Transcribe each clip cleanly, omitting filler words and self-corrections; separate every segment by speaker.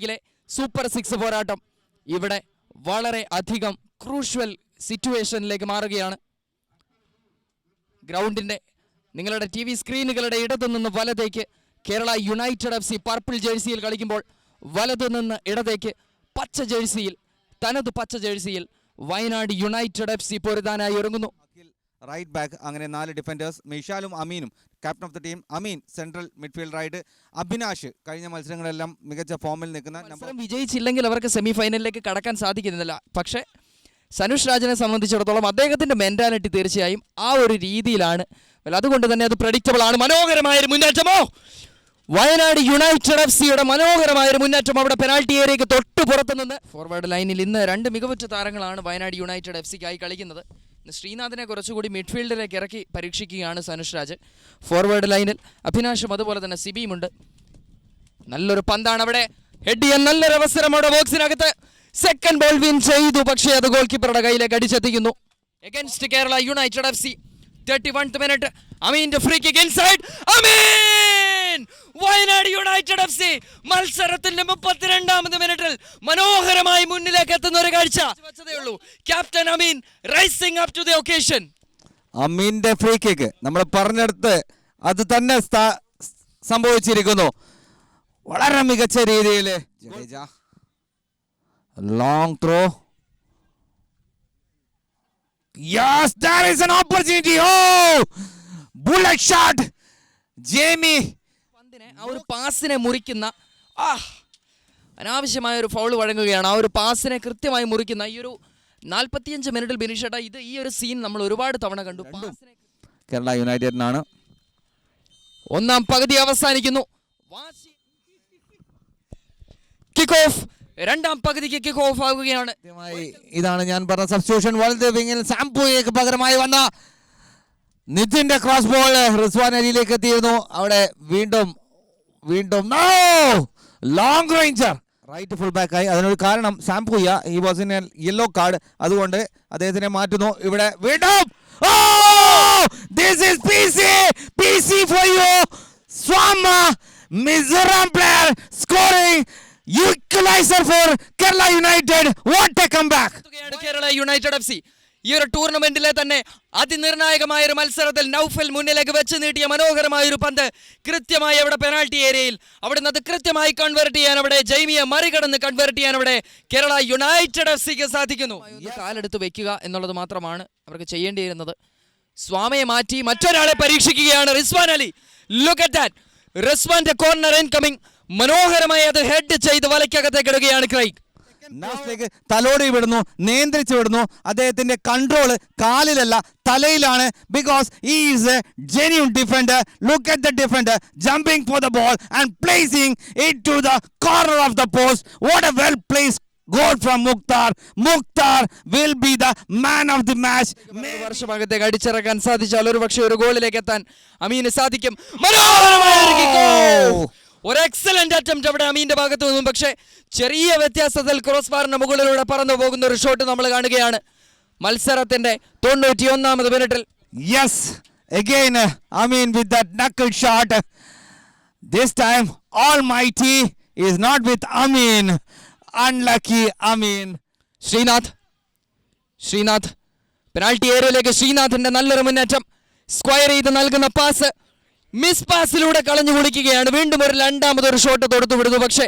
Speaker 1: ലീഗിലെ സൂപ്പർ 6 പോരാട്ടം ഇവിടെ വളരെ അധികം ക്രൂഷ്യൽ സിറ്റുവേഷനിലേക്ക് മാറുകയാണ്. ഗ്രൗണ്ടിൻ്റെ നിങ്ങളുടെ TV സ്ക്രീനുകളുടെ ഇടതു നിന്ന് വലതേക്ക് കേരള യുണൈറ്റഡ് FC പർപ്പിൾ ജേഴ്സിയിൽ കളിക്കുമ്പോൾ വലതു നിന്ന് ഇടതേക്ക് പച്ച ജേഴ്സിയിൽ തനത് പച്ച ജേഴ്സിയിൽ വയനാട് യുണൈറ്റഡ് FC പൊരുതാനായി ഒരുങ്ങുന്നു.
Speaker 2: റൈറ്റ് ബാക്ക് അങ്ങനെ 4 ഡിഫൻഡേഴ്സ് മിഷാലും അമീനും captain of the team. Ameen central midfield right. Abhinash കഴിഞ്ഞ മത്സരങ്ങളെല്ലാം മികച്ച ഫോമിൽ നിൽക്കുന്ന
Speaker 1: മത്സരം വിജയിച്ചില്ലെങ്കിൽ അവർക്ക് സെമി ഫൈനലിലേക്ക് കടക്കാൻ സാധിക്കുന്നില്ല. പക്ഷേ സനുഷ് രാജിനെ സംബന്ധിച്ചിടത്തോളം അദ്ദേഹത്തിൻ്റെ മെൻറ്റാലിറ്റി തീർച്ചയായും ആ ഒരു രീതിയിലാണ്. അതുകൊണ്ട് തന്നെ അത് പ്രഡിക്റ്റബിൾ ആണ്. മനോഹരമായൊരു മുന്നേറ്റമോ വയനാട് യുണൈറ്റഡ് FCയുടെ മനോഹരമായൊരു മുന്നേറ്റം അവിടെ പെനാൽറ്റി ഏരിയയ്ക്ക് തൊട്ട് പുറത്തു നിന്ന്. ഫോർവേഡ് ലൈനിൽ ഇന്ന് 2 മികവുറ്റ താരങ്ങളാണ് വയനാട് യുണൈറ്റഡ് FCക്കായി കളിക്കുന്നത്. ശ്രീനാഥിനെ കുറച്ചുകൂടി മിഡ്ഫീൽഡിലേക്ക് ഇറക്കി പരീക്ഷിക്കുകയാണ് സനുഷ് രാജ്. ഫോർവേഡ് ലൈനിൽ അഭിനാഷും അതുപോലെ തന്നെ സിബിയുമുണ്ട്. നല്ലൊരു പന്താണ് അവിടെ ഹെഡ് ചെയ്യാൻ നല്ലൊരു അവസരം അവിടെ ബോക്സിനകത്ത്. സെക്കൻഡ് ബോൾ വിൻ ചെയ്തു, പക്ഷേ അത് ഗോൾ കീപ്പറുടെ കയ്യിലേക്ക് അടിച്ചെത്തിക്കുന്നു. Against Kerala United FC 31th minute. അമീന്റെ free kick inside. Ameen! Wayanad United FC മത്സരത്തിന്റെ 32ാമത് മിനിറ്റിൽ മനോഹരമായി മുന്നിലേക്ക് എത്തുന്ന ഒരു കാഴ്ച വെച്ചതേയുള്ളൂ. Captain Ameen rising up to the occasion.
Speaker 2: അമീന്റെ ഫ്രീ കിക്ക് നമ്മൾ പറഞ്ഞെടുത്ത് അത് തന്നെ സംഭവിച്ചിരിക്കുന്നു. വളരെ മികച്ച രീതിയിൽ long throw. Yes, there is an opportunity. Oh, bullet shot. Jamie
Speaker 1: പന്തിനെ ആ ഒരു പാസിനെ മുറിക്കുന്ന അനാവശ്യമായ ഒരു ഫൗൾ വഴങ്ങുകയാണ്. ആ ഒരു പാസിനെ കൃത്യമായി മുറിക്കുന്ന ഈ ഒരു 45 മിനിറ്റിൽ ബിനിഷേട്ട ഈ ഒരു സീൻ നമ്മൾ ഒരുപാട് തവണ കണ്ടു.
Speaker 2: കേരള യുണൈറ്റഡിനാണ്.
Speaker 1: ഒന്നാം പകുതി അവസാനിക്കുന്നു. Kick off. രണ്ടാം പകുതിക്ക് കിക്ക് ഓഫ് ആവുകയാണ്.
Speaker 2: ഇതാണ് ഞാൻ പറഞ്ഞ സബ്സ്റ്റിറ്റ്യൂഷൻ. വലത് വിങ്ങിൽ സാംപുയക്ക് പകരമായി വന്ന നിതിന്റെ ക്രോസ് ബോൾ റിസ്വാൻ അലിയിലേക്ക് എത്തിയിരുന്നു. അവിടെ വീണ്ടും long ranger right full back ആയി. അതിനൊരു കാരണം Sampuia he was in yellow card, അതുകൊണ്ട് അദ്ദേഹത്തിനെ മാറ്റുന്നു. ഇവിടെ വീണ്ടും this is PC for you. Swama Mizoram player scoring equalizer for Kerala United. What a comeback.
Speaker 1: Kerala United FC ഈ ഒരു ടൂർണമെന്റിലെ തന്നെ അതിനിർണായകമായ ഒരു മത്സരത്തിൽ നൗഫൽ മുന്നിലേക്ക് വെച്ച് നീട്ടിയ മനോഹരമായ ഒരു പന്ത് കൃത്യമായി അവിടെ പെനാൽറ്റി ഏരിയയിൽ അവിടുന്ന് അത് കൃത്യമായി കൺവേർട്ട് ചെയ്യാൻ അവിടെ ജൈമിയെ മറികടന്ന് കൺവേർട്ട് ചെയ്യാൻ അവിടെ കേരള യുണൈറ്റഡ് FCക്ക് സാധിക്കുന്നു. കാലെടുത്ത് വെക്കുക എന്നുള്ളത് മാത്രമാണ് അവർക്ക് ചെയ്യേണ്ടിയിരുന്നത്. സ്വാമയെ മാറ്റി മറ്റൊരാളെ പരീക്ഷിക്കുകയാണ് Rizwan Ali. Look at that. റിസ്വാന്റെ കോർണർ ഇൻകമിംഗ് മനോഹരമായി അത് ഹെഡ് ചെയ്ത് വലയ്ക്കകത്തേക്ക് ഇടുകയാണ് ക്രൈഗ്.
Speaker 2: തലോടി വിടുന്നു, നിയന്ത്രിച്ചു വിടുന്നു. അദ്ദേഹത്തിന്റെ കൺട്രോള് കാലിലല്ല തലയിലാണ്. Because he is a genuine defender. Look at the defender jumping for the ball and placing it to the corner of the post. What a well placed goal from Mukhtar. Mukhtar will be the man of the match.
Speaker 1: വർഷമകത്തേക്ക് അടിച്ചിറക്കാൻ സാധിച്ചാൽ ഒരു പക്ഷേ ഒരു ഗോളിലേക്ക് എത്താൻ അമീന് സാധിക്കും. മനോഹരമായ ഒരു excellent attempt അവിടെ അമീന്റെ ഭാഗത്ത് നിന്നും. പക്ഷേ ചെറിയ വ്യത്യാസത്തിൽ ക്രോസ് ബാറിന്റെ മുകളിലൂടെ പറന്നു പോകുന്ന ഒരു ഷോട്ട് നമ്മൾ കാണുകയാണ് മത്സരത്തിന്റെ 91ാമത് മിനിറ്റിൽ.
Speaker 2: Yes, again Amin with that knuckle shot. This time Almighty is not with Amin. Unlucky Amin.
Speaker 1: Sreenath penalty ഏരിയയിലേക്ക് ശ്രീനാഥിന്റെ നല്ലൊരു മുന്നേറ്റം. സ്ക്വയർ ചെയ്ത് നൽകുന്ന പാസ് മിസ് പാസിലൂടെ കളഞ്ഞു കുടിക്കുകയാണ്. വീണ്ടും ഒരു രണ്ടാമതൊരു ഷോട്ട് തൊടുത്തു വിടുന്നു. പക്ഷേ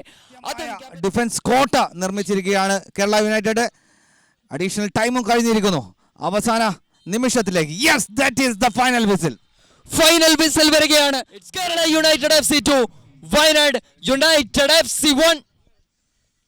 Speaker 2: ഡിഫൻസ് കോട്ട നിർമ്മിച്ചിരിക്കുകയാണ് കേരള യുണൈറ്റഡ്. അഡീഷണൽ ടൈമും കഴിഞ്ഞിരിക്കുന്നു. അവസാന നിമിഷത്തിലേക്ക് yes that is the final whistle വരികയാണ്. Kerala United FC 2 Wayanad United FC 1.